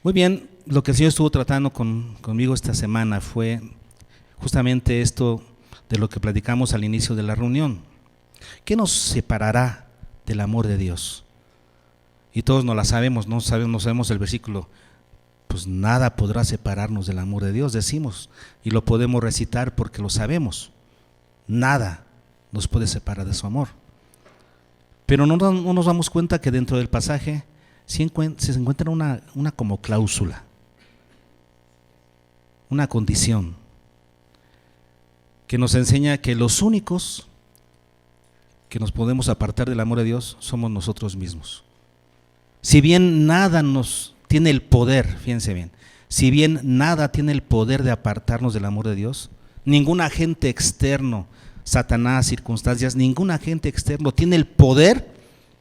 Muy bien, lo que el Señor estuvo tratando conmigo esta semana fue justamente esto de lo que platicamos al inicio de la reunión. ¿Qué nos separará del amor de Dios? Y todos no la sabemos, no sabemos el versículo. Pues nada podrá separarnos del amor de Dios, decimos, y lo podemos recitar porque lo sabemos. Nada nos puede separar de su amor. Pero no nos damos cuenta que dentro del pasaje se encuentra una como cláusula, una condición, que nos enseña que los únicos que nos podemos apartar del amor de Dios somos nosotros mismos. Si bien nada nos tiene el poder, fíjense bien, si bien nada tiene el poder de apartarnos del amor de Dios, ningún agente externo, Satanás, circunstancias, ningún agente externo tiene el poder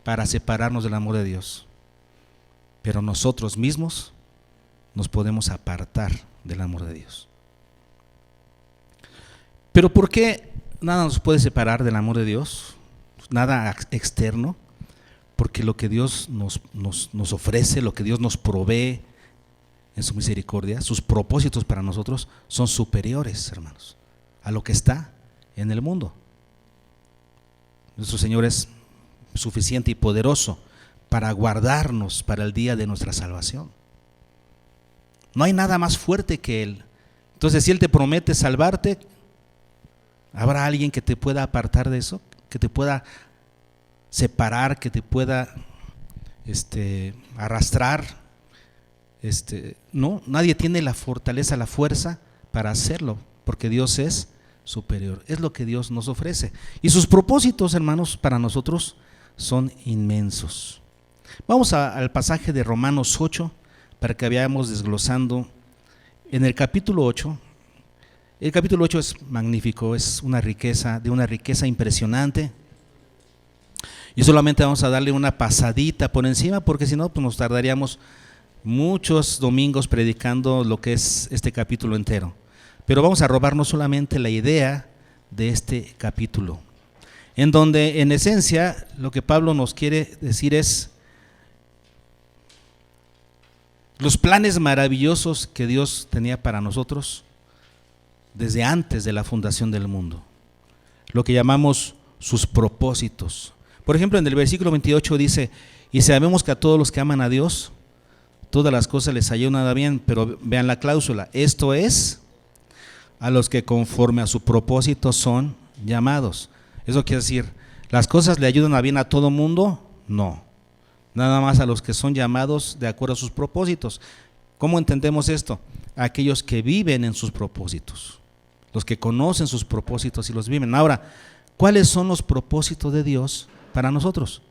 para separarnos del amor de Dios. Pero nosotros mismos nos podemos apartar del amor de Dios. ¿Pero por qué nada nos puede separar del amor de Dios? Nada externo. Porque lo que Dios nos ofrece, lo que Dios nos provee en su misericordia, sus propósitos para nosotros son superiores, hermanos, a lo que está en el mundo. Nuestro Señor es suficiente y poderoso para guardarnos para el día de nuestra salvación. No hay nada más fuerte que Él. Entonces, si Él te promete salvarte, ¿habrá alguien que te pueda apartar de eso? Que te pueda separar, que te pueda arrastrar. No, nadie tiene la fortaleza, la fuerza para hacerlo, porque Dios es superior. Es lo que Dios nos ofrece. Y sus propósitos, hermanos, para nosotros son inmensos. Vamos al pasaje de Romanos 8 para que vayamos desglosando. En el capítulo 8, el capítulo 8 es magnífico, es una riqueza impresionante. Y solamente vamos a darle una pasadita por encima, porque si no, pues nos tardaríamos muchos domingos predicando lo que es este capítulo entero. Pero vamos a robarnos solamente la idea de este capítulo, en donde en esencia lo que Pablo nos quiere decir es los planes maravillosos que Dios tenía para nosotros desde antes de la fundación del mundo, lo que llamamos sus propósitos. Por ejemplo, en el versículo 28 dice: y sabemos que a todos los que aman a Dios, todas las cosas les ayudan a bien, pero vean la cláusula, esto es, a los que conforme a su propósito son llamados. Eso quiere decir, ¿las cosas le ayudan a bien a todo mundo? No, nada más a los que son llamados de acuerdo a sus propósitos. ¿Cómo entendemos esto? A aquellos que viven en sus propósitos, los que conocen sus propósitos y los viven. Ahora, ¿cuáles son los propósitos de Dios para nosotros?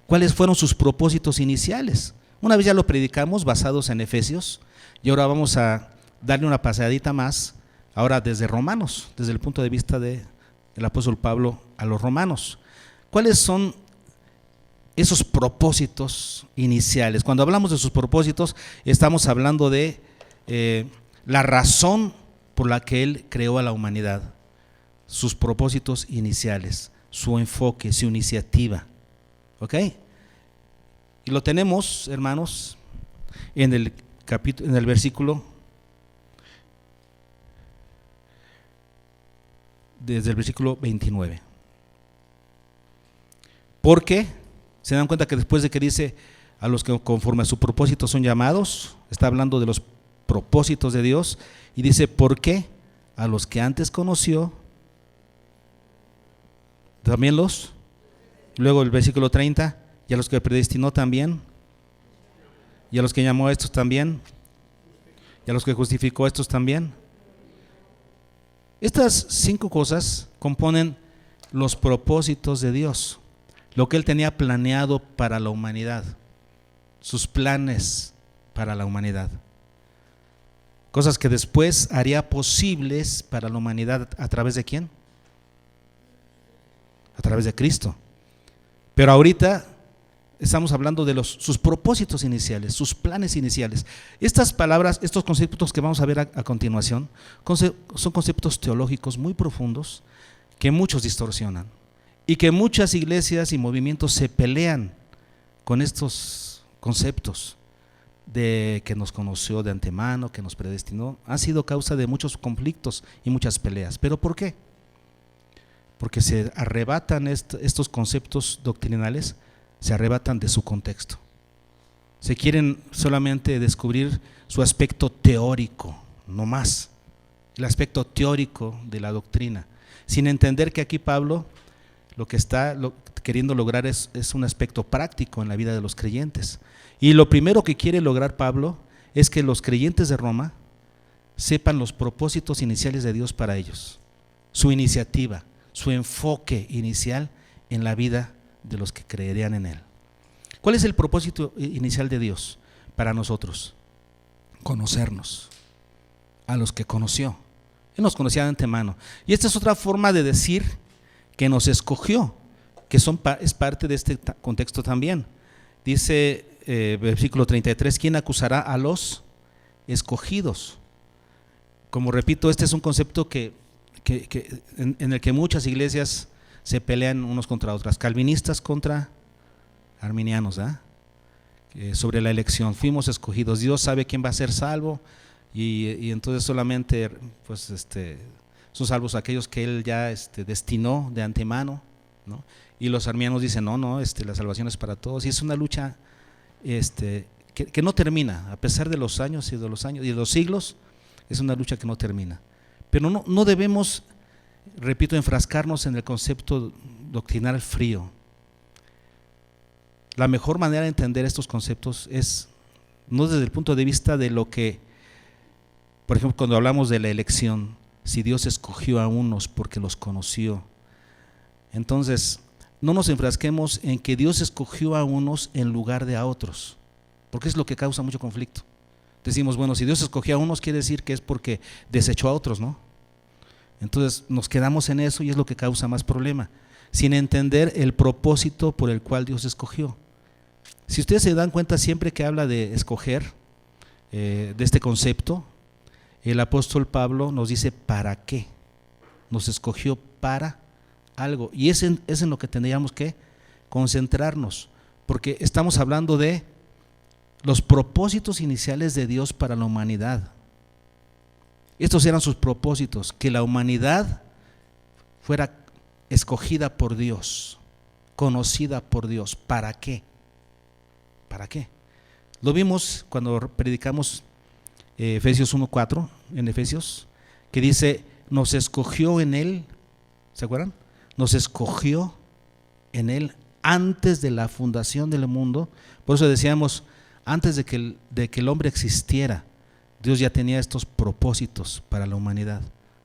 ¿Cuáles fueron sus propósitos iniciales? Una vez ya lo predicamos basados en Efesios, y ahora vamos a darle una pasadita más, ahora desde Romanos, desde el punto de vista del apóstol Pablo a los romanos. ¿Cuáles son esos propósitos iniciales? Cuando hablamos de sus propósitos, estamos hablando de la razón por la que Él creó a la humanidad, sus propósitos iniciales, su enfoque, su iniciativa. ¿Ok? Y lo tenemos, hermanos, en el versículo, desde el versículo 29. Porque se dan cuenta que después de que dice a los que conforme a su propósito son llamados, está hablando de los propósitos de Dios, y dice: ¿por qué? A los que antes conoció, también los. Luego el versículo 30, y a los que predestinó también, y a los que llamó a estos también, y a los que justificó a estos también. Estas 5 cosas componen los propósitos de Dios, lo que Él tenía planeado para la humanidad, sus planes para la humanidad. Cosas que después haría posibles para la humanidad, ¿a través de quién? A través de Cristo. Pero ahorita estamos hablando de sus propósitos iniciales, sus planes iniciales. Estas palabras, estos conceptos que vamos a ver a continuación, son conceptos teológicos muy profundos que muchos distorsionan y que muchas iglesias y movimientos se pelean con estos conceptos, de que nos conoció de antemano, que nos predestinó, ha sido causa de muchos conflictos y muchas peleas. ¿Pero por qué? Porque se arrebatan estos conceptos doctrinales, se arrebatan de su contexto. Se quieren solamente descubrir su aspecto teórico, no más, el aspecto teórico de la doctrina, sin entender que aquí Pablo lo que está queriendo lograr es un aspecto práctico en la vida de los creyentes. Y lo primero que quiere lograr Pablo es que los creyentes de Roma sepan los propósitos iniciales de Dios para ellos, su iniciativa, su enfoque inicial en la vida de los que creerían en Él. ¿Cuál es el propósito inicial de Dios para nosotros? Conocernos, a los que conoció. Él nos conocía de antemano. Y esta es otra forma de decir que nos escogió, que es parte de este contexto también. Dice versículo 33, ¿quién acusará a los escogidos? Como repito, este es un concepto en el que muchas iglesias se pelean unos contra otras, calvinistas contra arminianos, sobre la elección. Fuimos escogidos, Dios sabe quién va a ser salvo y entonces solamente pues, son salvos aquellos que Él ya destinó de antemano, ¿no? Y los arminianos dicen, no, la salvación es para todos, y es una lucha que no termina, a pesar de los años y de los siglos, es una lucha que no termina. Pero no debemos, repito, enfrascarnos en el concepto doctrinal frío. La mejor manera de entender estos conceptos es no desde el punto de vista de lo que, por ejemplo, cuando hablamos de la elección, si Dios escogió a unos porque los conoció, entonces no nos enfrasquemos en que Dios escogió a unos en lugar de a otros, porque es lo que causa mucho conflicto. Decimos, bueno, si Dios escogió a unos quiere decir que es porque desechó a otros, ¿no? Entonces nos quedamos en eso y es lo que causa más problema, sin entender el propósito por el cual Dios escogió. Si ustedes se dan cuenta, siempre que habla de escoger, de este concepto, el apóstol Pablo nos dice ¿para qué? Nos escogió para algo, y es en lo que tendríamos que concentrarnos, porque estamos hablando de los propósitos iniciales de Dios para la humanidad. Estos eran sus propósitos, que la humanidad fuera escogida por Dios, conocida por Dios. ¿Para qué? ¿Para qué? Lo vimos cuando predicamos Efesios 1:4, en Efesios, que dice, nos escogió en Él, ¿se acuerdan? Nos escogió en Él antes de la fundación del mundo. Por eso decíamos, antes de que el hombre existiera, Dios ya tenía estos propósitos para la humanidad.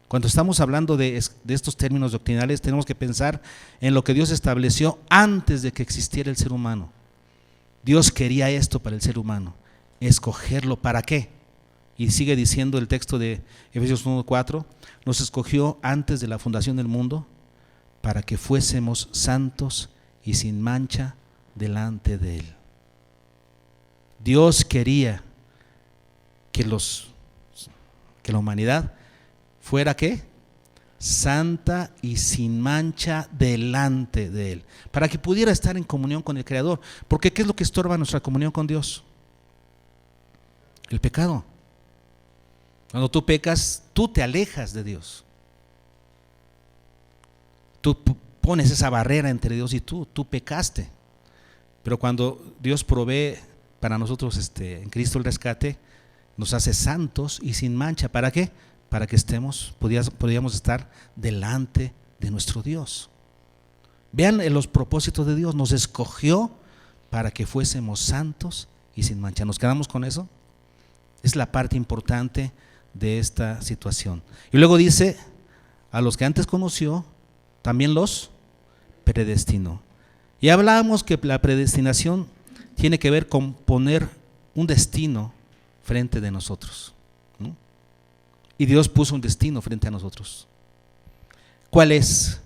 Cuando estamos hablando de estos términos doctrinales, tenemos que pensar en lo que Dios estableció antes de que existiera el ser humano. Dios quería esto para el ser humano, escogerlo. ¿Para qué? Y sigue diciendo el texto de Efesios 1:4, nos escogió antes de la fundación del mundo para que fuésemos santos y sin mancha delante de Él. Dios quería que la humanidad fuera ¿qué? Santa y sin mancha delante de Él, para que pudiera estar en comunión con el Creador. Porque ¿qué es lo que estorba nuestra comunión con Dios? El pecado. Cuando tú pecas, tú te alejas de Dios. Tú pones esa barrera entre Dios y tú pecaste. Pero cuando Dios provee para nosotros en Cristo el rescate, nos hace santos y sin mancha. ¿Para qué? Para que podíamos estar delante de nuestro Dios. Vean los propósitos de Dios, nos escogió para que fuésemos santos y sin mancha. ¿Nos quedamos con eso? Es la parte importante de esta situación. Y luego dice, a los que antes conoció, también los predestinó. Y hablábamos que la predestinación tiene que ver con poner un destino frente de nosotros, ¿no? Y Dios puso un destino frente a nosotros. ¿Cuál es?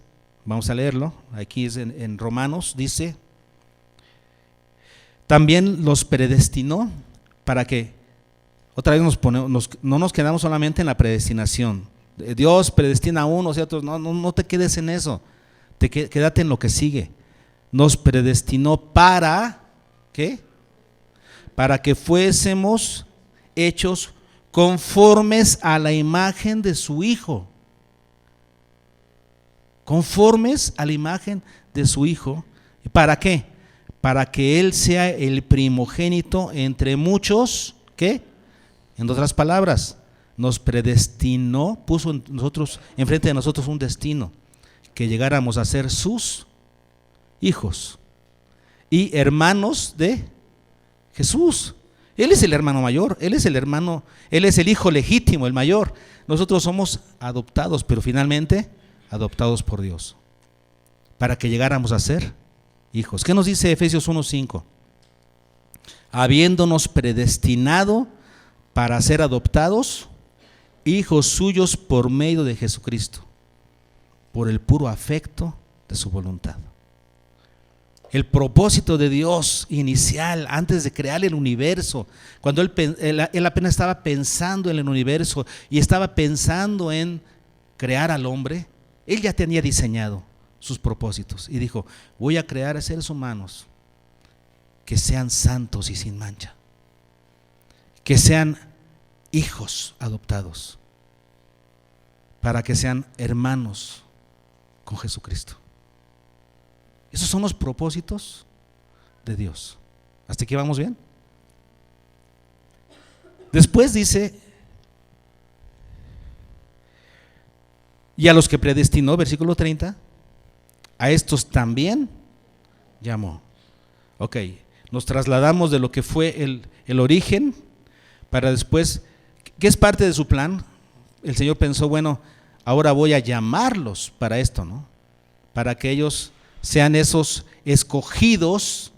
Vamos a leerlo. Aquí es en Romanos, dice, también los predestinó para que, otra vez no nos quedamos solamente en la predestinación. Dios predestina a unos y a otros. No te quedes en eso. Quédate en lo que sigue. Nos predestinó para, ¿qué? para que fuésemos hechos conformes a la imagen de su Hijo. Conformes a la imagen de su Hijo. ¿Para qué? Para que Él sea el primogénito entre muchos, ¿qué? En otras palabras, nos predestinó, puso enfrente de nosotros un destino, que llegáramos a ser sus hijos y hermanos de Jesús. Él es el hermano mayor, Él es el hijo legítimo, el mayor. Nosotros somos adoptados, pero finalmente adoptados por Dios, para que llegáramos a ser hijos. ¿Qué nos dice Efesios 1:5? Habiéndonos predestinado para ser adoptados hijos suyos por medio de Jesucristo, por el puro afecto de su voluntad. El propósito de Dios inicial, antes de crear el universo, cuando él apenas estaba pensando en el universo y estaba pensando en crear al hombre, Él ya tenía diseñado sus propósitos y dijo: voy a crear seres humanos que sean santos y sin mancha, que sean hijos adoptados, para que sean hermanos con Jesucristo. Esos son los propósitos de Dios. ¿Hasta aquí vamos bien? Después dice: y a los que predestinó, versículo 30, a estos también llamó. Ok, nos trasladamos de lo que fue el origen para después, ¿qué es parte de su plan? El Señor pensó, bueno, ahora voy a llamarlos para esto, ¿no? Para que ellos sean esos escogidos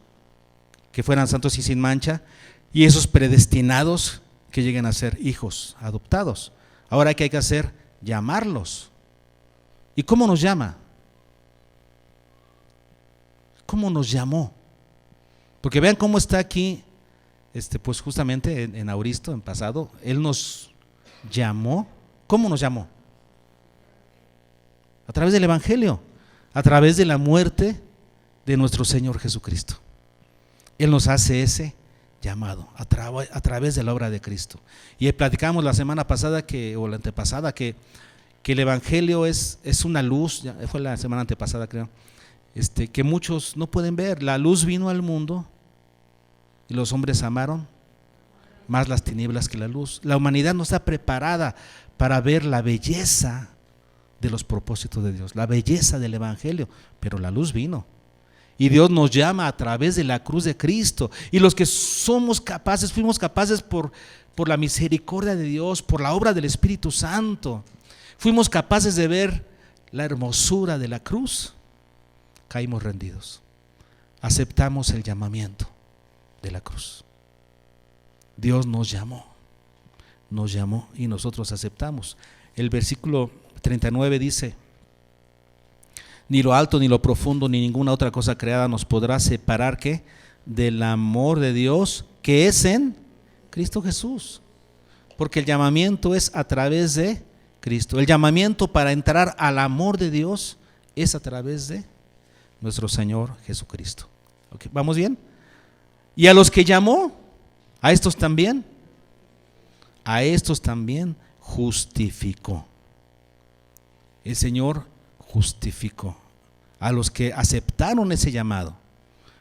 que fueran santos y sin mancha, y esos predestinados que lleguen a ser hijos adoptados. Ahora, ¿qué hay que hacer? Llamarlos. ¿Y cómo nos llama? ¿Cómo nos llamó? Porque vean cómo está aquí, pues justamente en Auristo, en pasado, Él nos llamó. ¿Cómo nos llamó? A través del Evangelio, a través de la muerte de nuestro Señor Jesucristo. Él nos hace ese llamado a través de la obra de Cristo. Y platicamos la semana pasada o la antepasada que el Evangelio es una luz, fue la semana antepasada creo, que muchos no pueden ver. La luz vino al mundo y los hombres amaron más las tinieblas que la luz. La humanidad no está preparada para ver la belleza de los propósitos de Dios, la belleza del Evangelio, pero la luz vino. Y Dios nos llama a través de la cruz de Cristo. Y los que fuimos capaces por la misericordia de Dios, por la obra del Espíritu Santo, fuimos capaces de ver la hermosura de la cruz, caímos rendidos. Aceptamos el llamamiento de la cruz. Dios nos llamó y nosotros aceptamos. El versículo 39 dice: ni lo alto, ni lo profundo, ni ninguna otra cosa creada nos podrá separar ¿qué? Del amor de Dios que es en Cristo Jesús. Porque el llamamiento es a través de Cristo. El llamamiento para entrar al amor de Dios es a través de nuestro Señor Jesucristo. ¿Okay? ¿Vamos bien? Y a los que llamó, a estos también justificó. El Señor justificó a los que aceptaron ese llamado.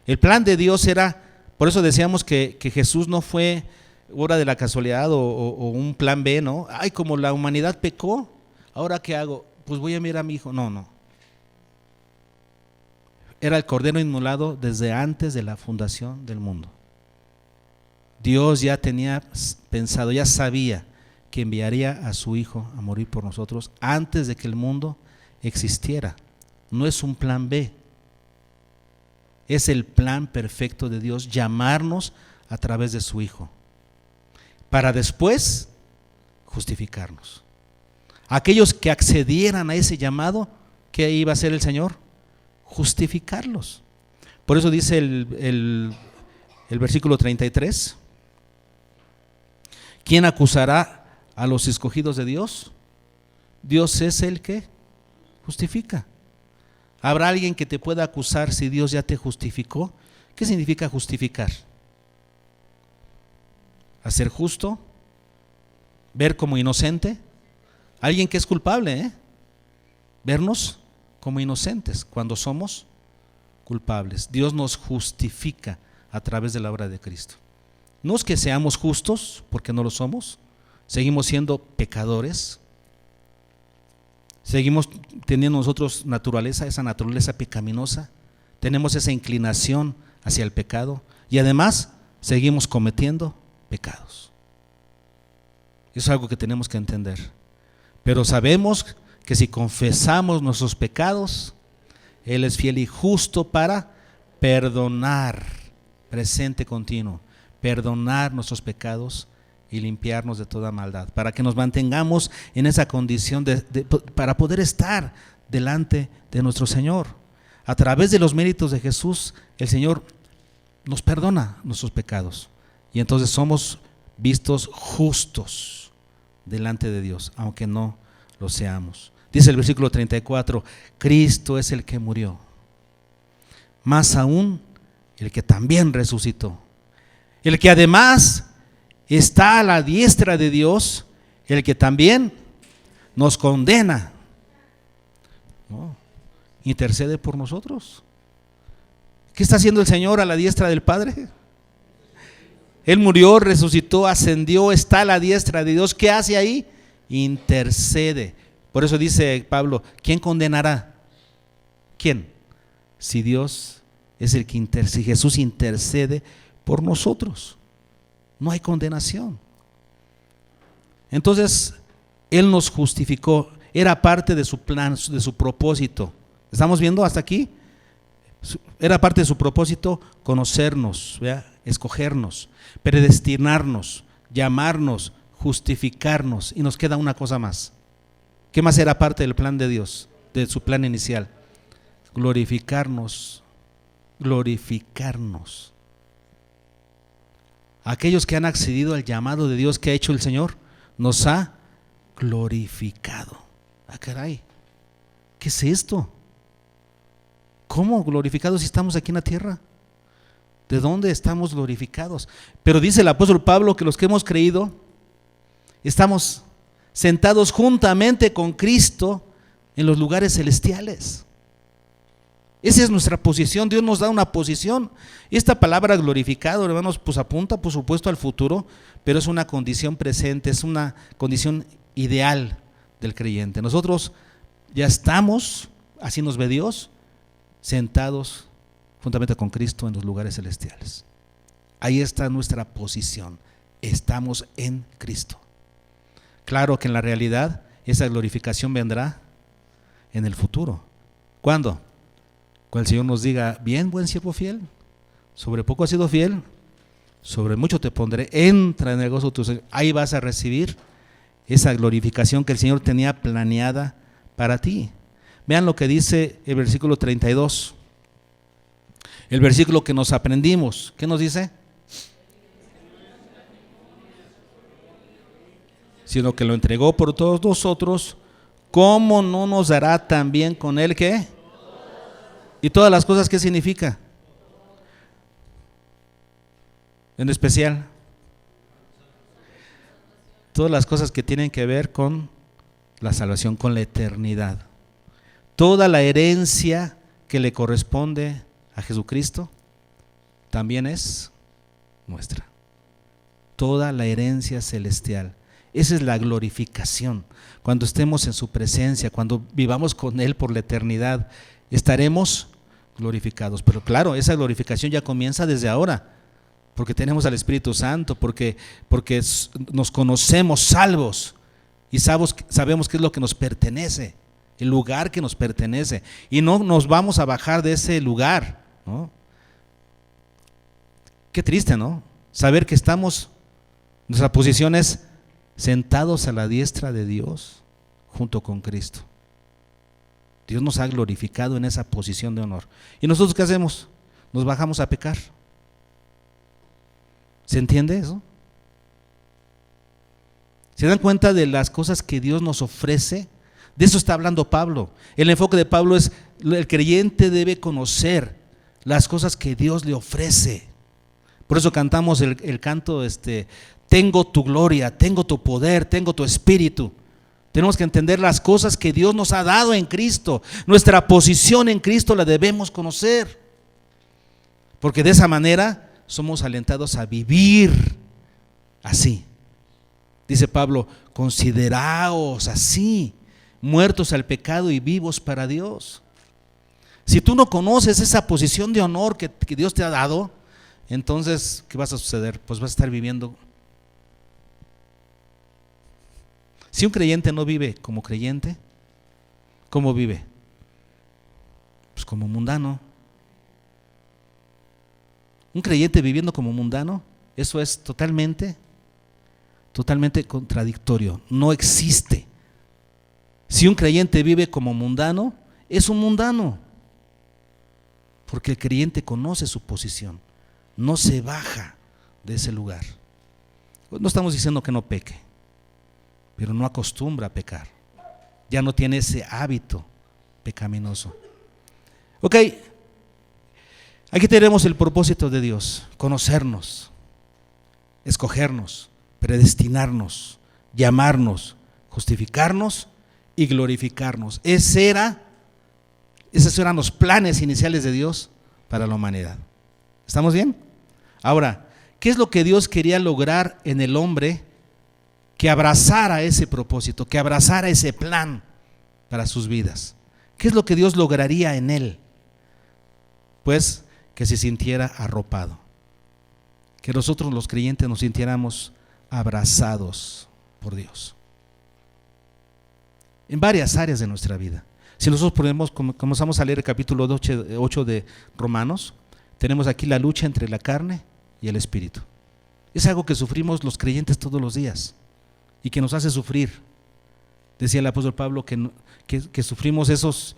El plan de Dios era, por eso decíamos que Jesús no fue obra de la casualidad o un plan B, ¿no? Ay, como la humanidad pecó, ¿ahora qué hago? Pues voy a mirar a mi hijo. No. Era el Cordero inmolado desde antes de la fundación del mundo. Dios ya tenía pensado, ya sabía que enviaría a su Hijo a morir por nosotros antes de que el mundo existiera. No es un plan B, es el plan perfecto de Dios, llamarnos a través de su Hijo, para después justificarnos. Aquellos que accedieran a ese llamado, ¿qué iba a hacer el Señor? Justificarlos. Por eso dice el versículo 33: ¿quién acusará a los escogidos de Dios? Dios es el que justifica. ¿Habrá alguien que te pueda acusar si Dios ya te justificó? ¿Qué significa justificar? a ser justo, ver como inocente, alguien que es culpable, vernos como inocentes cuando somos culpables. Dios nos justifica a través de la obra de Cristo. No es que seamos justos, porque no lo somos, seguimos siendo pecadores, seguimos teniendo nosotros esa naturaleza pecaminosa, tenemos esa inclinación hacia el pecado y además seguimos cometiendo pecados. Eso es algo que tenemos que entender. Pero sabemos que si confesamos nuestros pecados, Él es fiel y justo para perdonar, presente continuo, perdonar nuestros pecados y limpiarnos de toda maldad, para que nos mantengamos en esa condición para poder estar delante de nuestro Señor. A través de los méritos de Jesús, el Señor nos perdona nuestros pecados y entonces somos vistos justos delante de Dios, aunque no lo seamos. Dice el versículo 34, Cristo es el que murió, más aún el que también resucitó, el que además está a la diestra de Dios, el que también nos condena, ¿no? Intercede por nosotros. ¿Qué está haciendo el Señor a la diestra del Padre? Él murió, resucitó, ascendió, está a la diestra de Dios. ¿Qué hace ahí? Intercede. Por eso dice Pablo, ¿quién condenará? ¿Quién? Si Dios es el que intercede, si Jesús intercede por nosotros, no hay condenación. Entonces, Él nos justificó, era parte de su plan, de su propósito. ¿Estamos viendo hasta aquí? Era parte de su propósito conocernos, ¿verdad? Escogernos, predestinarnos, llamarnos, justificarnos. Y nos queda una cosa más. ¿Qué más era parte del plan de Dios, de su plan inicial? Glorificarnos. Aquellos que han accedido al llamado de Dios que ha hecho el Señor, nos ha glorificado. Ah, caray, ¿qué es esto? ¿Cómo glorificados si estamos aquí en la tierra? ¿De dónde estamos glorificados? Pero dice el apóstol Pablo que los que hemos creído estamos sentados juntamente con Cristo en los lugares celestiales. Esa es nuestra posición. Dios nos da una posición. Y esta palabra glorificado, hermanos, pues apunta por supuesto al futuro, pero es una condición presente, es una condición ideal del creyente. Nosotros ya estamos, así nos ve Dios, sentados juntamente con Cristo en los lugares celestiales. Ahí está nuestra posición. Estamos en Cristo. Claro que en la realidad esa glorificación vendrá en el futuro. ¿Cuándo? Cuando el Señor nos diga, bien, buen siervo fiel, sobre poco has sido fiel, sobre mucho te pondré, entra en el gozo de tu Señor. Ahí vas a recibir esa glorificación que el Señor tenía planeada para ti. Vean lo que dice el versículo 32, el versículo que nos aprendimos. ¿Qué nos dice? Sino que lo entregó por todos nosotros, ¿cómo no nos dará también con Él qué? ¿Y todas las cosas qué significa? En especial, todas las cosas que tienen que ver con la salvación, con la eternidad. Toda la herencia que le corresponde a Jesucristo también es nuestra. Toda la herencia celestial. Esa es la glorificación. Cuando estemos en su presencia, cuando vivamos con Él por la eternidad, estaremos glorificados. Pero claro, esa glorificación ya comienza desde ahora, porque tenemos al Espíritu Santo, porque nos conocemos salvos y sabemos qué es lo que nos pertenece, el lugar que nos pertenece, y no nos vamos a bajar de ese lugar, ¿no? Qué triste, ¿no? Saber que estamos, nuestra posición es sentados a la diestra de Dios junto con Cristo. Dios nos ha glorificado en esa posición de honor. ¿Y nosotros qué hacemos? Nos bajamos a pecar. ¿Se entiende eso? ¿Se dan cuenta de las cosas que Dios nos ofrece? De eso está hablando Pablo. El enfoque de Pablo es: el creyente debe conocer las cosas que Dios le ofrece. Por eso cantamos el canto, tengo tu gloria, tengo tu poder, tengo tu espíritu. Tenemos que entender las cosas que Dios nos ha dado en Cristo. Nuestra posición en Cristo la debemos conocer. Porque de esa manera somos alentados a vivir así. Dice Pablo, consideraos así, muertos al pecado y vivos para Dios. Si tú no conoces esa posición de honor que Dios te ha dado, entonces, ¿qué vas a suceder? Pues vas a estar viviendo. Si un creyente no vive como creyente, ¿cómo vive? Pues como mundano. Un creyente viviendo como mundano, eso es totalmente contradictorio. No existe. Si un creyente vive como mundano, es un mundano. Porque el creyente conoce su posición, no se baja de ese lugar. No estamos diciendo que no peque, pero no acostumbra a pecar. Ya no tiene ese hábito pecaminoso. Ok, aquí tenemos el propósito de Dios: conocernos, escogernos, predestinarnos, llamarnos, justificarnos y glorificarnos. Esos eran los planes iniciales de Dios para la humanidad. ¿Estamos bien? Ahora, ¿qué es lo que Dios quería lograr en el hombre que abrazara ese propósito, que abrazara ese plan para sus vidas? ¿Qué es lo que Dios lograría en él? Pues que se sintiera arropado, que nosotros los creyentes nos sintiéramos abrazados por Dios en varias áreas de nuestra vida. Si nosotros comenzamos a leer el capítulo 8 de Romanos, tenemos aquí la lucha entre la carne y el espíritu. Es algo que sufrimos los creyentes todos los días y que nos hace sufrir. Decía el apóstol Pablo que sufrimos ese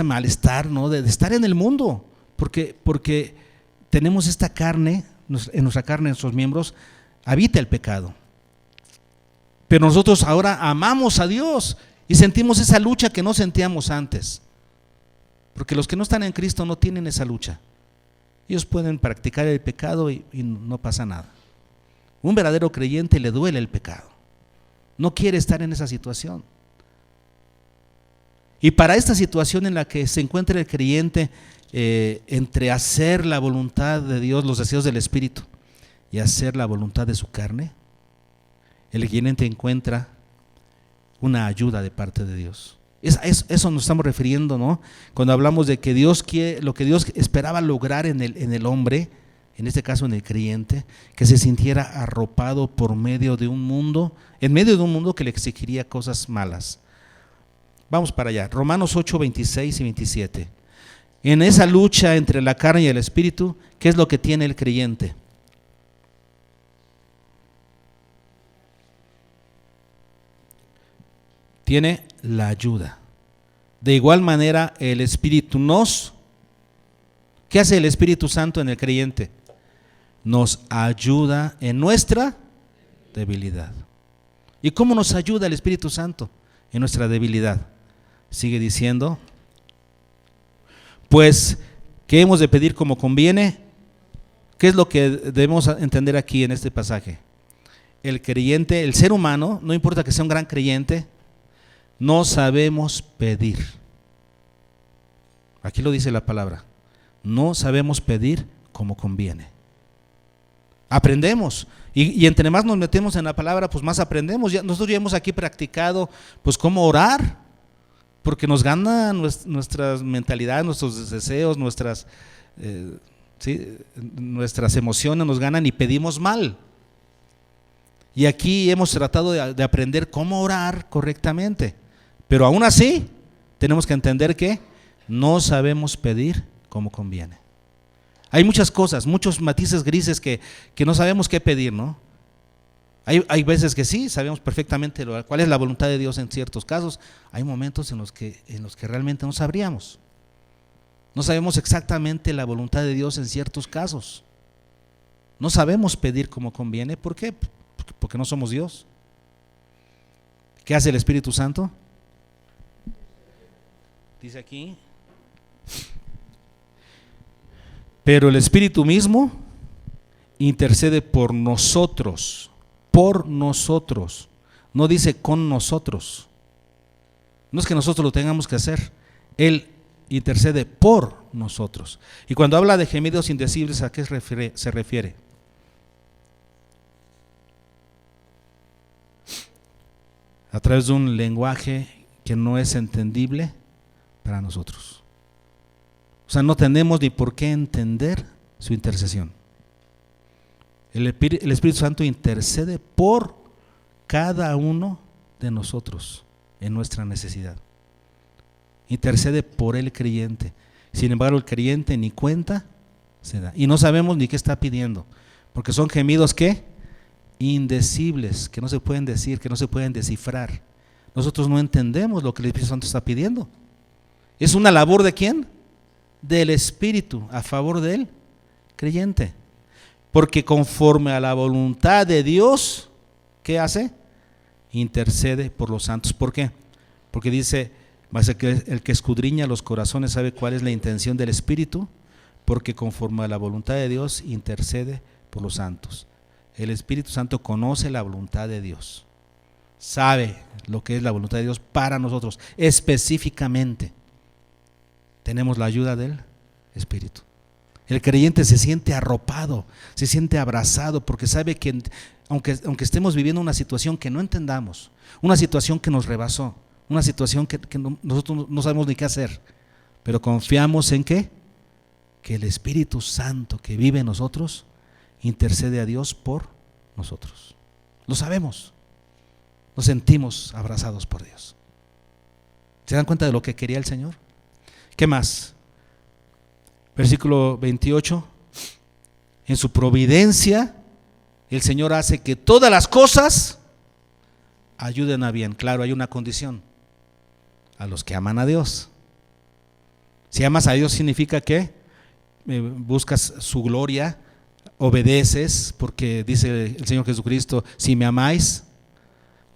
malestar, ¿no? de estar en el mundo, porque tenemos esta carne, en nuestra carne, en nuestros miembros, habita el pecado. Pero nosotros ahora amamos a Dios y sentimos esa lucha que no sentíamos antes. Porque los que no están en Cristo no tienen esa lucha. Ellos pueden practicar el pecado y no pasa nada. Un verdadero creyente le duele el pecado. No quiere estar en esa situación. Y para esta situación en la que se encuentra el creyente, entre hacer la voluntad de Dios, los deseos del Espíritu, y hacer la voluntad de su carne, el creyente encuentra una ayuda de parte de Dios. Eso nos estamos refiriendo, ¿no? Cuando hablamos de que Dios quiere, lo que Dios esperaba lograr en el hombre, en este caso en el creyente, que se sintiera arropado por medio de un mundo, en medio de un mundo que le exigiría cosas malas. Vamos para allá, Romanos 8, 26 y 27. En esa lucha entre la carne y el espíritu, ¿qué es lo que tiene el creyente? Tiene la ayuda. De igual manera, el Espíritu ¿qué hace el Espíritu Santo en el creyente? Nos ayuda en nuestra debilidad. ¿Y cómo nos ayuda el Espíritu Santo en nuestra debilidad? Sigue diciendo, pues, ¿qué hemos de pedir como conviene? ¿Qué es lo que debemos entender aquí en este pasaje? El creyente, el ser humano, no importa que sea un gran creyente, no sabemos pedir. Aquí lo dice la palabra. No sabemos pedir como conviene. Aprendemos. Y entre más nos metemos en la palabra, pues más aprendemos. Nosotros ya hemos aquí practicado pues cómo orar, porque nos gana nuestra mentalidad, nuestros deseos, nuestras emociones nos ganan y pedimos mal. Y aquí hemos tratado de aprender cómo orar correctamente. Pero aún así, tenemos que entender que no sabemos pedir como conviene. Hay muchas cosas, muchos matices grises que no sabemos qué pedir, ¿no? Hay veces que sí, sabemos perfectamente cuál es la voluntad de Dios en ciertos casos. Hay momentos en los que realmente no sabríamos. No sabemos exactamente la voluntad de Dios en ciertos casos. No sabemos pedir como conviene. ¿Por qué? Porque no somos Dios. ¿Qué hace el Espíritu Santo? Dice aquí, pero el Espíritu mismo intercede por nosotros, por nosotros. No dice con nosotros. No es que nosotros lo tengamos que hacer. Él intercede por nosotros. Y cuando habla de gemidos indecibles, ¿a qué se refiere? A través de un lenguaje que no es entendible para nosotros. O sea, no tenemos ni por qué entender su intercesión. El Espíritu Santo intercede por cada uno de nosotros en nuestra necesidad. Intercede por el creyente. Sin embargo, el creyente ni cuenta se da. Y no sabemos ni qué está pidiendo, porque son gemidos ¿qué? Indecibles, que no se pueden decir, que no se pueden descifrar. Nosotros no entendemos lo que el Espíritu Santo está pidiendo. ¿Es una labor de quién? Del Espíritu, a favor del creyente. Porque conforme a la voluntad de Dios, ¿qué hace? Intercede por los santos. ¿Por qué? Porque dice, el que escudriña los corazones sabe cuál es la intención del Espíritu, porque conforme a la voluntad de Dios intercede por los santos. El Espíritu Santo conoce la voluntad de Dios, sabe lo que es la voluntad de Dios para nosotros, específicamente. Tenemos la ayuda del Espíritu. El creyente se siente arropado, se siente abrazado, porque sabe que aunque estemos viviendo una situación que no entendamos, una situación que nos rebasó, una situación que nosotros no sabemos ni qué hacer, pero confiamos en ¿qué? Que el Espíritu Santo que vive en nosotros intercede a Dios por nosotros. Lo sabemos, nos sentimos abrazados por Dios. ¿Se dan cuenta de lo que quería el Señor? ¿Qué más? Versículo 28. En su providencia, el Señor hace que todas las cosas ayuden a bien. Claro, hay una condición: a los que aman a Dios. Si amas a Dios significa que buscas su gloria, obedeces, porque dice el Señor Jesucristo, si me amáis,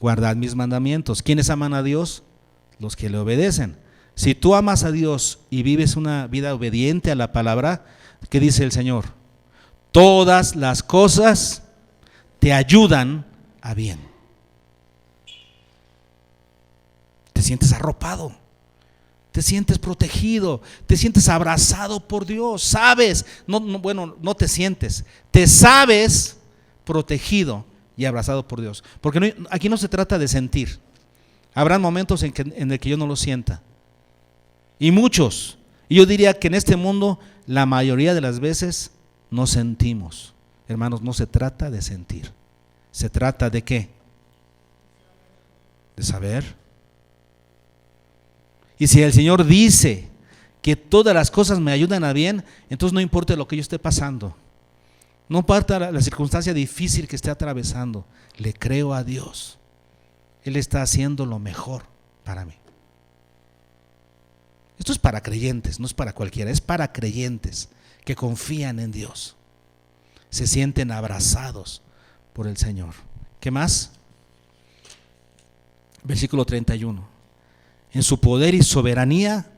guardad mis mandamientos. ¿Quiénes aman a Dios? Los que le obedecen. Si tú amas a Dios y vives una vida obediente a la palabra, ¿qué dice el Señor? Todas las cosas te ayudan a bien. Te sientes arropado, te sientes protegido, te sientes abrazado por Dios. Sabes, no te sientes, te sabes protegido y abrazado por Dios. Porque aquí no se trata de sentir. Habrán momentos en el que yo no lo sienta. Y muchos, y yo diría que en este mundo la mayoría de las veces no sentimos. Hermanos, no se trata de sentir. ¿Se trata de qué? De saber. Y si el Señor dice que todas las cosas me ayudan a bien, entonces no importa lo que yo esté pasando, no importa la circunstancia difícil que esté atravesando, le creo a Dios. Él está haciendo lo mejor para mí. Esto es para creyentes, no es para cualquiera, es para creyentes que confían en Dios, se sienten abrazados por el Señor. ¿Qué más? Versículo 31. En su poder y soberanía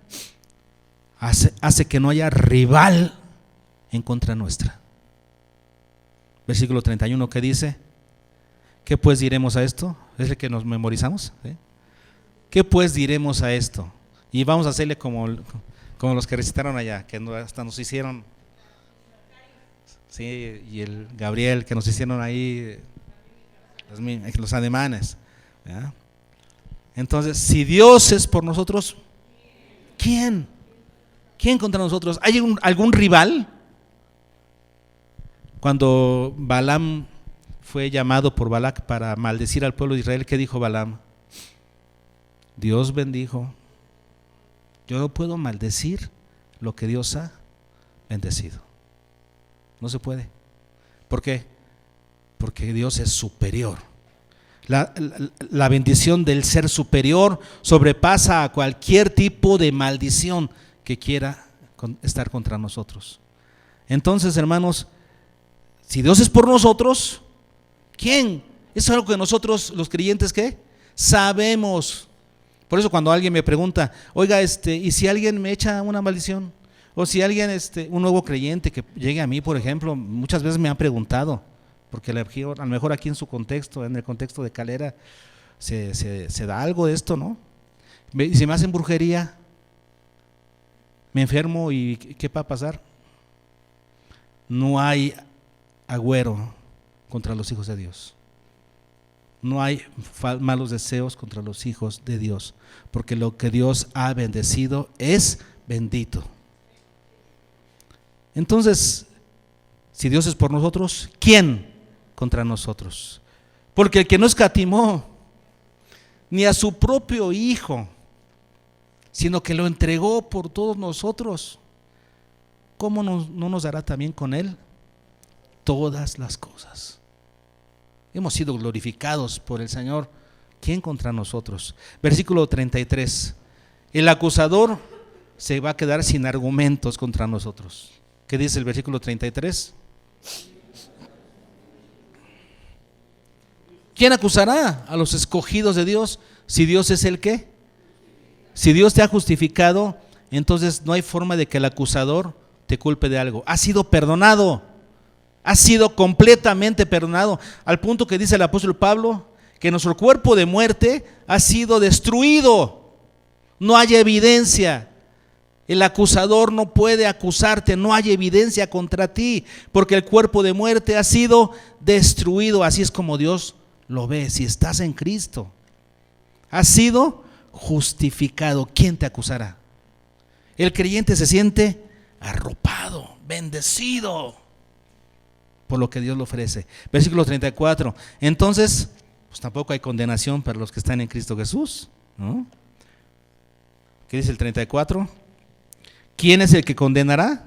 hace que no haya rival en contra nuestra. Versículo 31, ¿qué dice? ¿Qué pues diremos a esto? ¿Es el que nos memorizamos? ¿Sí? ¿Qué pues diremos a esto? Y vamos a hacerle como los que recitaron allá, que hasta nos hicieron, sí, y el Gabriel, que nos hicieron ahí los ademanes, ¿ya? Entonces, si Dios es por nosotros, ¿quién? ¿Quién contra nosotros? ¿Hay algún rival? Cuando Balaam fue llamado por Balac para maldecir al pueblo de Israel, ¿qué dijo Balaam? Dios bendijo. Yo no puedo maldecir lo que Dios ha bendecido. No se puede. ¿Por qué? Porque Dios es superior. La bendición del ser superior sobrepasa a cualquier tipo de maldición que quiera estar contra nosotros. Entonces, hermanos, si Dios es por nosotros, ¿quién? Es algo que nosotros los creyentes ¿qué? Sabemos. Por eso cuando alguien me pregunta, oiga, ¿y si alguien me echa una maldición? O si alguien, un nuevo creyente que llegue a mí, por ejemplo, muchas veces me han preguntado, porque a lo mejor aquí en su contexto, en el contexto de Calera, se da algo de esto, ¿no? Si me hacen brujería, me enfermo y ¿qué va a pasar? No hay agüero contra los hijos de Dios. No hay malos deseos contra los hijos de Dios, porque lo que Dios ha bendecido es bendito. Entonces, si Dios es por nosotros, ¿quién contra nosotros? Porque el que no escatimó ni a su propio Hijo, sino que lo entregó por todos nosotros, ¿cómo no nos dará también con Él todas las cosas? Hemos sido glorificados por el Señor. ¿Quién contra nosotros? Versículo 33. El acusador se va a quedar sin argumentos contra nosotros. ¿Qué dice el versículo 33? ¿Quién acusará a los escogidos de Dios si Dios es el qué? Si Dios te ha justificado, entonces no hay forma de que el acusador te culpe de algo. Has sido perdonado, has sido completamente perdonado, al punto que dice el apóstol Pablo que nuestro cuerpo de muerte ha sido destruido. No hay evidencia. El acusador no puede acusarte, no hay evidencia contra ti, porque el cuerpo de muerte ha sido destruido. Así es como Dios lo ve. Si estás en Cristo, has sido justificado. ¿Quién te acusará? El creyente se siente arropado, bendecido por lo que Dios le ofrece. Versículo 34. Entonces, pues tampoco hay condenación para los que están en Cristo Jesús, ¿no? ¿Qué dice el 34? ¿Quién es el que condenará?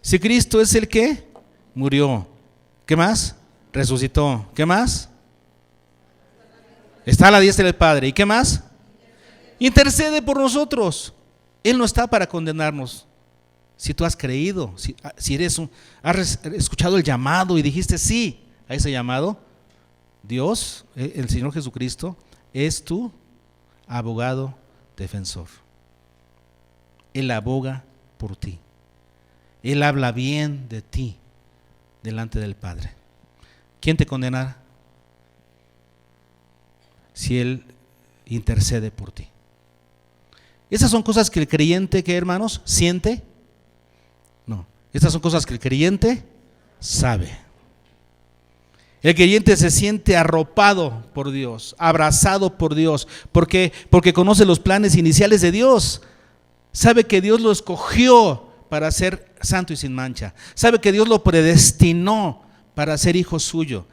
Si Cristo es el que murió, ¿qué más? Resucitó, ¿qué más? Está a la diestra del Padre, ¿y qué más? Intercede por nosotros. Él no está para condenarnos. Si tú has creído, si has escuchado el llamado y dijiste sí a ese llamado, Dios, el Señor Jesucristo, es tu abogado defensor. Él aboga por ti. Él habla bien de ti delante del Padre. ¿Quién te condenará? Si Él intercede por ti. Esas son cosas que el creyente, ¿qué, hermanos? ¿Siente? No. Estas son cosas que el creyente sabe. El creyente se siente arropado por Dios, abrazado por Dios, porque conoce los planes iniciales de Dios. Sabe que Dios lo escogió para ser santo y sin mancha. Sabe que Dios lo predestinó para ser hijo suyo.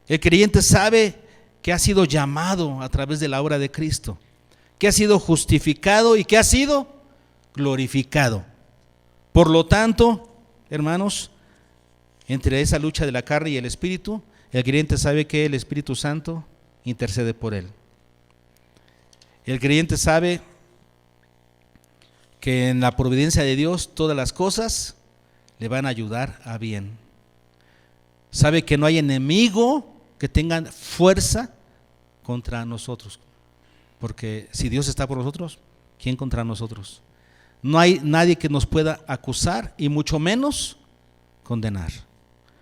El creyente sabe que ha sido llamado a través de la obra de Cristo, que ha sido justificado y que ha sido glorificado. Por lo tanto, hermanos, entre esa lucha de la carne y el Espíritu, el creyente sabe que el Espíritu Santo intercede por él. El creyente sabe que en la providencia de Dios todas las cosas le van a ayudar a bien. Sabe que no hay enemigo que tenga fuerza contra nosotros, porque si Dios está por nosotros, ¿quién contra nosotros? No hay nadie que nos pueda acusar y mucho menos condenar.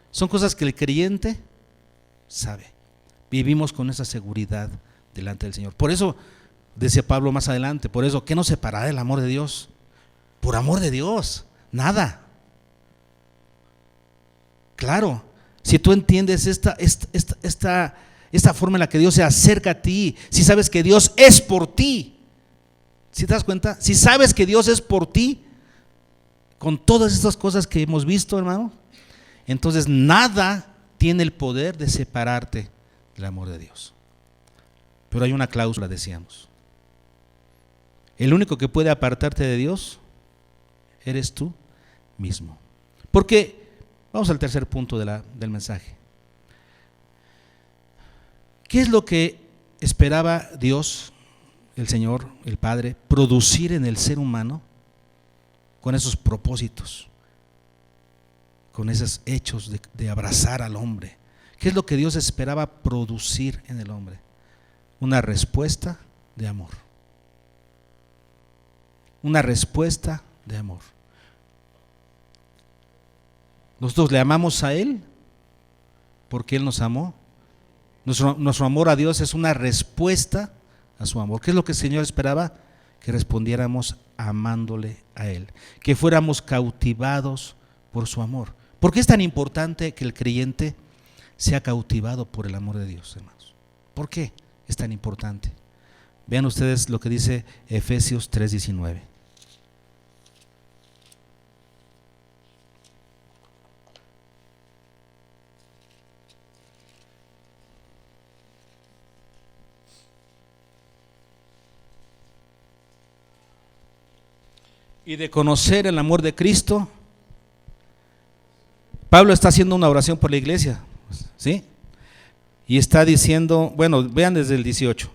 Son cosas que el creyente sabe. Vivimos con esa seguridad delante del Señor. Por eso, decía Pablo más adelante, por eso, ¿qué nos separará del amor de Dios? Por amor de Dios, nada. Claro, si tú entiendes esta forma en la que Dios se acerca a ti, si sabes que Dios es por ti, ¿sí te das cuenta? Si sabes que Dios es por ti, con todas estas cosas que hemos visto, hermano, entonces nada tiene el poder de separarte del amor de Dios. Pero hay una cláusula, decíamos. El único que puede apartarte de Dios eres tú mismo. Porque, vamos al tercer punto del mensaje. ¿Qué es lo que esperaba Dios, el Señor, el Padre, producir en el ser humano con esos propósitos, con esos hechos de abrazar al hombre? ¿Qué es lo que Dios esperaba producir en el hombre? Una respuesta de amor. Una respuesta de amor. Nosotros le amamos a Él porque Él nos amó. Nuestro amor a Dios es una respuesta a su amor. ¿Qué es lo que el Señor esperaba? Que respondiéramos amándole a Él, que fuéramos cautivados por su amor. ¿Por qué es tan importante que el creyente sea cautivado por el amor de Dios, hermanos? ¿Por qué es tan importante? Vean ustedes lo que dice Efesios 3:19. Y de conocer el amor de Cristo. Pablo está haciendo una oración por la iglesia, ¿sí? Y está diciendo, bueno, vean desde el 18,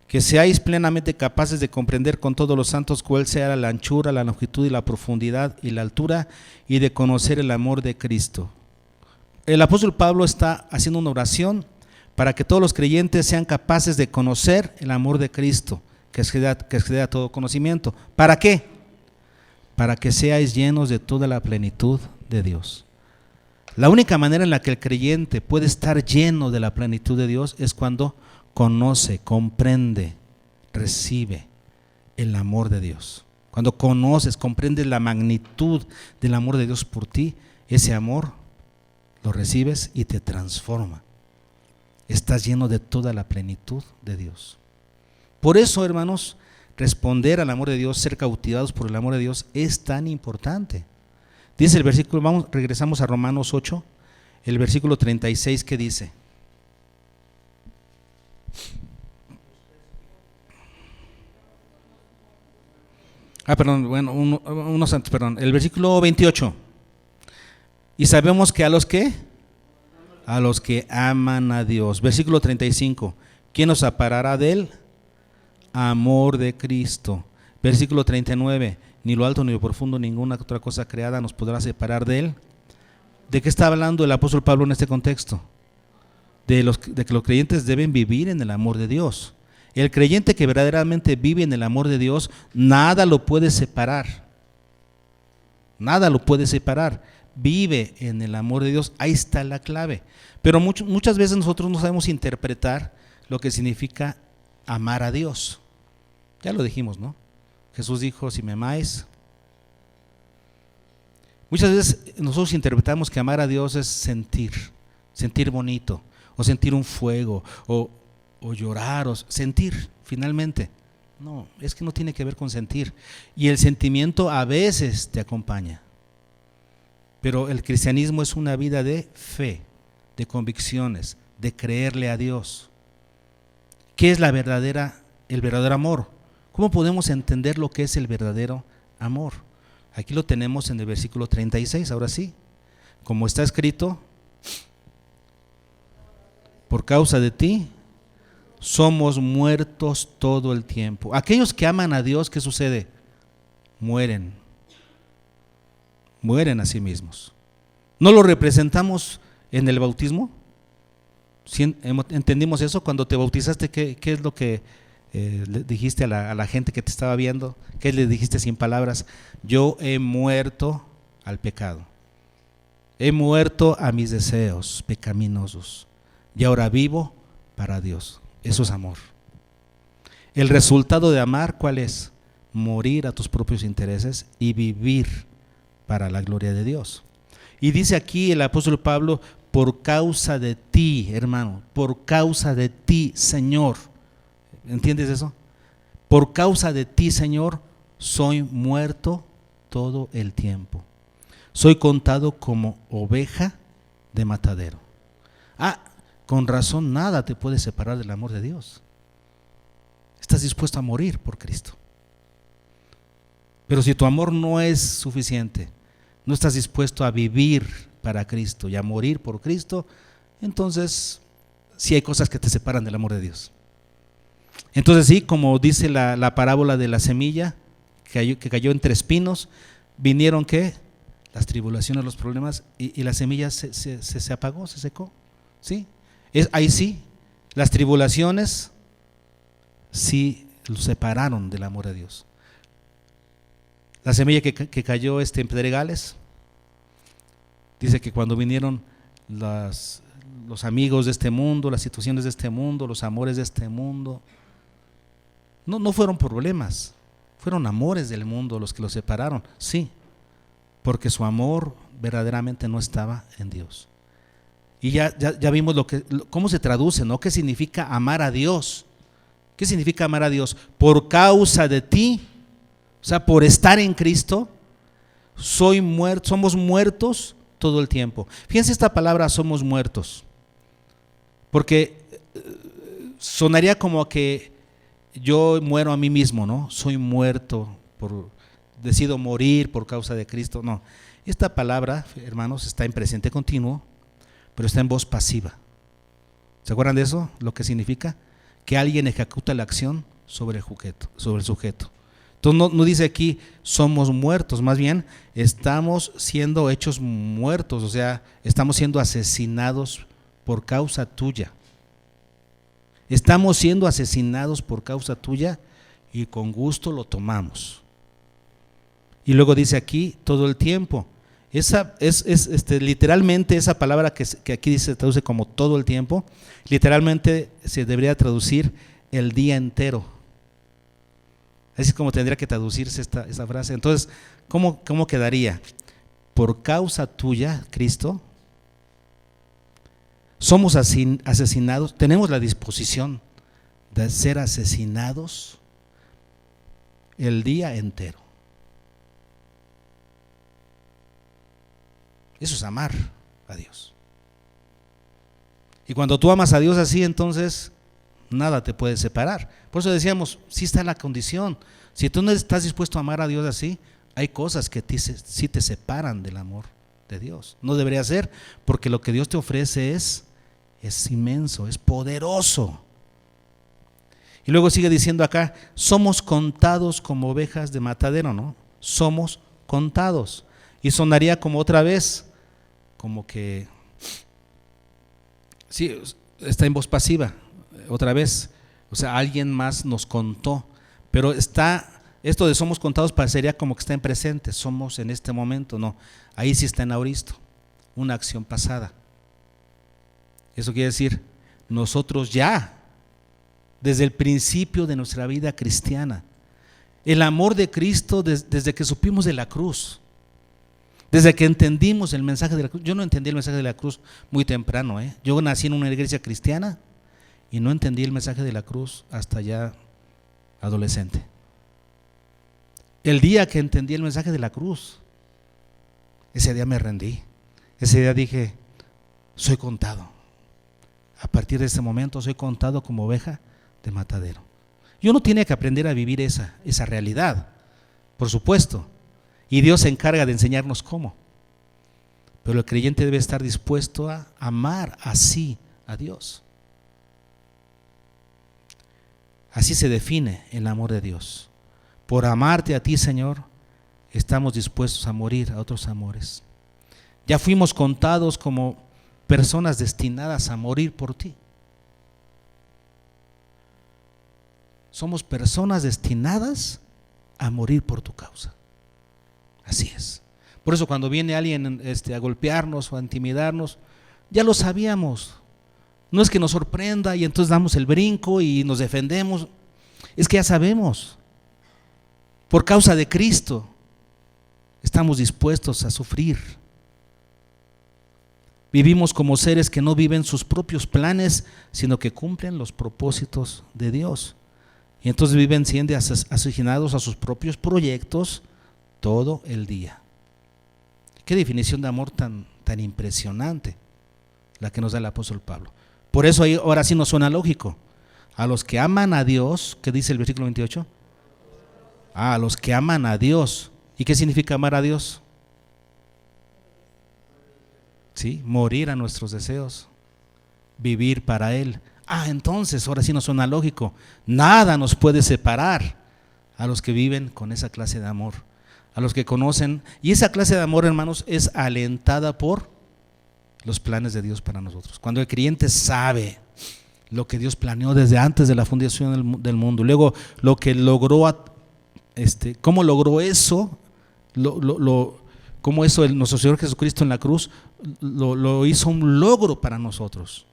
que seáis plenamente capaces de comprender con todos los santos cuál sea la anchura, la longitud y la profundidad y la altura, y de conocer el amor de Cristo. El apóstol Pablo está haciendo una oración para que todos los creyentes sean capaces de conocer el amor de Cristo, que excede a todo conocimiento. ¿Para qué? Para que seáis llenos de toda la plenitud de Dios. La única manera en la que el creyente puede estar lleno de la plenitud de Dios es cuando conoce, comprende, recibe el amor de Dios. Cuando conoces, comprendes la magnitud del amor de Dios por ti, ese amor lo recibes y te transforma. Estás lleno de toda la plenitud de Dios. Por eso, hermanos, responder al amor de Dios, ser cautivados por el amor de Dios es tan importante. Dice el versículo, regresamos a Romanos 8, el versículo 36, ¿qué dice? Unos antes, el versículo 28. Y sabemos que a los que aman a Dios. Versículo 35. ¿Quién nos separará del amor de Cristo? Versículo 39. Ni lo alto ni lo profundo, ninguna otra cosa creada nos podrá separar de Él. ¿De qué está hablando el apóstol Pablo en este contexto? De que los creyentes deben vivir en el amor de Dios. El creyente que verdaderamente vive en el amor de Dios, nada lo puede separar. Nada lo puede separar. Vive en el amor de Dios, ahí está la clave. Pero muchas veces nosotros no sabemos interpretar lo que significa amar a Dios. Ya lo dijimos, ¿no? Jesús dijo, si me amáis. Muchas veces nosotros interpretamos que amar a Dios es sentir bonito, o sentir un fuego, o llorar, o sentir finalmente. No, es que no tiene que ver con sentir. Y el sentimiento a veces te acompaña. Pero el cristianismo es una vida de fe, de convicciones, de creerle a Dios. ¿Qué es el verdadero amor? ¿Cómo podemos entender lo que es el verdadero amor? Aquí lo tenemos en el versículo 36, ahora sí. Como está escrito, por causa de ti somos muertos todo el tiempo. Aquellos que aman a Dios, ¿qué sucede? Mueren a sí mismos. ¿No lo representamos en el bautismo? ¿Sí entendimos eso? Cuando te bautizaste, ¿qué es lo que le dijiste a la gente que te estaba viendo? ¿Qué le dijiste sin palabras? Yo he muerto al pecado, he muerto a mis deseos pecaminosos y ahora vivo para Dios. Eso es amor. El resultado de amar, ¿cuál es? Morir a tus propios intereses y vivir para la gloria de Dios. Y dice aquí el apóstol Pablo, por causa de ti, hermano, por causa de ti, Señor. ¿Entiendes eso? Por causa de ti, Señor, soy muerto todo el tiempo. Soy contado como oveja de matadero. Con razón nada te puede separar del amor de Dios. Estás dispuesto a morir por Cristo. Pero si tu amor no es suficiente, no estás dispuesto a vivir para Cristo y a morir por Cristo, entonces sí hay cosas que te separan del amor de Dios. Entonces sí, como dice la parábola de la semilla que cayó entre espinos, vinieron ¿qué? Las tribulaciones, los problemas, y la semilla se apagó, se secó. ¿Sí? Ahí sí, las tribulaciones sí lo separaron del amor de Dios. La semilla que cayó en pedregales, Dice que cuando vinieron los amigos de este mundo, las situaciones de este mundo, los amores de este mundo, no fueron problemas, fueron amores del mundo los que los separaron, sí, porque su amor verdaderamente no estaba en Dios. Y ya vimos cómo se traduce, ¿no? ¿Qué significa amar a Dios? ¿Qué significa amar a Dios? Por causa de ti, o sea, por estar en Cristo, somos muertos todo el tiempo. Fíjense esta palabra, somos muertos, porque sonaría como que yo muero a mí mismo, ¿no? Soy muerto, decido morir por causa de Cristo. No, esta palabra, hermanos, está en presente continuo, pero está en voz pasiva. ¿Se acuerdan de eso? Lo que significa que alguien ejecuta la acción sobre el sujeto. Entonces no dice aquí somos muertos, más bien estamos siendo hechos muertos, o sea, estamos siendo asesinados por causa tuya. Estamos siendo asesinados por causa tuya y con gusto lo tomamos. Y luego dice aquí todo el tiempo. Esa literalmente esa palabra que aquí se traduce como todo el tiempo, literalmente se debería traducir el día entero. Así es como tendría que traducirse esa frase. Entonces, ¿cómo quedaría? Por causa tuya, Cristo, somos asesinados, tenemos la disposición de ser asesinados el día entero. Eso es amar a Dios. Y cuando tú amas a Dios así, entonces nada te puede separar. Por eso decíamos, sí está la condición. Si tú no estás dispuesto a amar a Dios así, hay cosas que sí te separan del amor de Dios. No debería ser, porque lo que Dios te ofrece es inmenso, es poderoso. Y luego sigue diciendo acá, somos contados como ovejas de matadero, ¿no? Somos contados. Y sonaría como otra vez, como que, sí, está en voz pasiva, otra vez, o sea, alguien más nos contó, pero esto de somos contados parecería como que está en presente, somos en este momento, no, ahí sí está en auristo, una acción pasada. Eso quiere decir, nosotros ya, desde el principio de nuestra vida cristiana, el amor de Cristo desde que supimos de la cruz, desde que entendimos el mensaje de la cruz. Yo no entendí el mensaje de la cruz muy temprano, Yo nací en una iglesia cristiana y no entendí el mensaje de la cruz hasta ya adolescente. El día que entendí el mensaje de la cruz, ese día me rendí. Ese día dije, soy contado. A partir de ese momento soy contado como oveja de matadero. Yo no tenía que aprender a vivir esa realidad, por supuesto. Y Dios se encarga de enseñarnos cómo. Pero el creyente debe estar dispuesto a amar así a Dios. Así se define el amor de Dios. Por amarte a ti, Señor, estamos dispuestos a morir a otros amores. Ya fuimos contados como personas destinadas a morir por ti. Somos personas destinadas a morir por tu causa. Así es. Por eso cuando viene alguien a golpearnos o a intimidarnos, ya lo sabíamos. No es que nos sorprenda y entonces damos el brinco y nos defendemos. Es que ya sabemos. Por causa de Cristo estamos dispuestos a sufrir. Vivimos como seres que no viven sus propios planes, sino que cumplen los propósitos de Dios. Y entonces viven siendo asignados a sus propios proyectos todo el día. Qué definición de amor tan impresionante la que nos da el apóstol Pablo. Por eso ahora sí nos suena lógico. A los que aman a Dios, ¿qué dice el versículo 28? A los que aman a Dios. ¿Y qué significa amar a Dios? Sí, morir a nuestros deseos, vivir para Él. Entonces ahora sí nos suena lógico. Nada nos puede separar a los que viven con esa clase de amor, a los que conocen. Y esa clase de amor, hermanos, es alentada por los planes de Dios para nosotros. Cuando el creyente sabe lo que Dios planeó desde antes de la fundación del mundo, luego lo que logró, cómo logró eso, cómo eso nuestro Señor Jesucristo en la cruz lo hizo un logro para nosotros.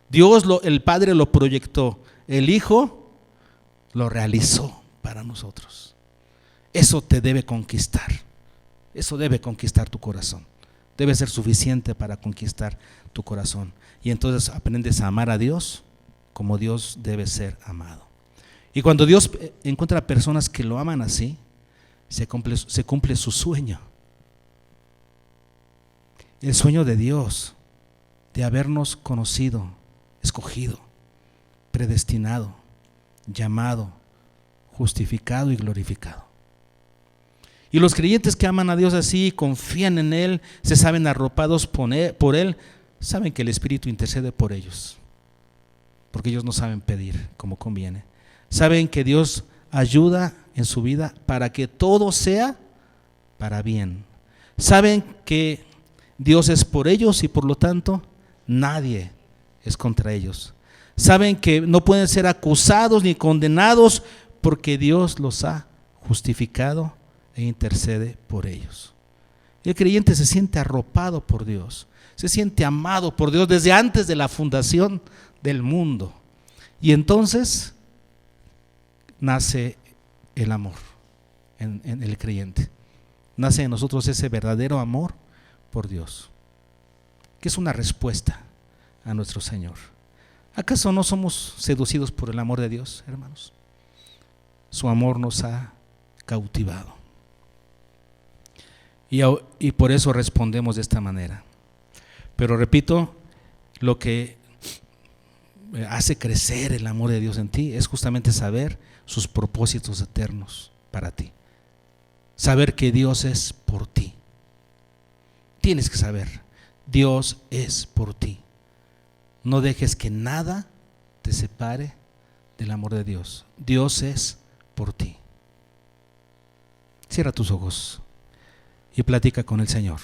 Dios, el Padre lo proyectó, el Hijo lo realizó para nosotros. Eso te debe conquistar, eso debe conquistar tu corazón, debe ser suficiente para conquistar tu corazón. Y entonces aprendes a amar a Dios como Dios debe ser amado. Y cuando Dios encuentra personas que lo aman así, se cumple su sueño. El sueño de Dios, de habernos conocido, escogido, predestinado, llamado, justificado y glorificado. Y los creyentes que aman a Dios así, confían en Él, se saben arropados por Él, saben que el Espíritu intercede por ellos, porque ellos no saben pedir como conviene. Saben que Dios ayuda en su vida para que todo sea para bien. Saben que Dios es por ellos y por lo tanto nadie es contra ellos. Saben que no pueden ser acusados ni condenados porque Dios los ha justificado e intercede por ellos. El creyente se siente arropado por Dios, se siente amado por Dios desde antes de la fundación del mundo. Y entonces nace el amor en el creyente. Nace en nosotros ese verdadero amor por Dios, que es una respuesta a nuestro Señor. ¿Acaso no somos seducidos por el amor de Dios, hermanos? Su amor nos ha cautivado. Y por eso respondemos de esta manera. Pero repito, lo que hace crecer el amor de Dios en ti es justamente saber sus propósitos eternos para ti. Saber que Dios es por ti. Tienes que saber, Dios es por ti. No dejes que nada te separe del amor de Dios. Dios es por ti. Cierra tus ojos y platica con el Señor.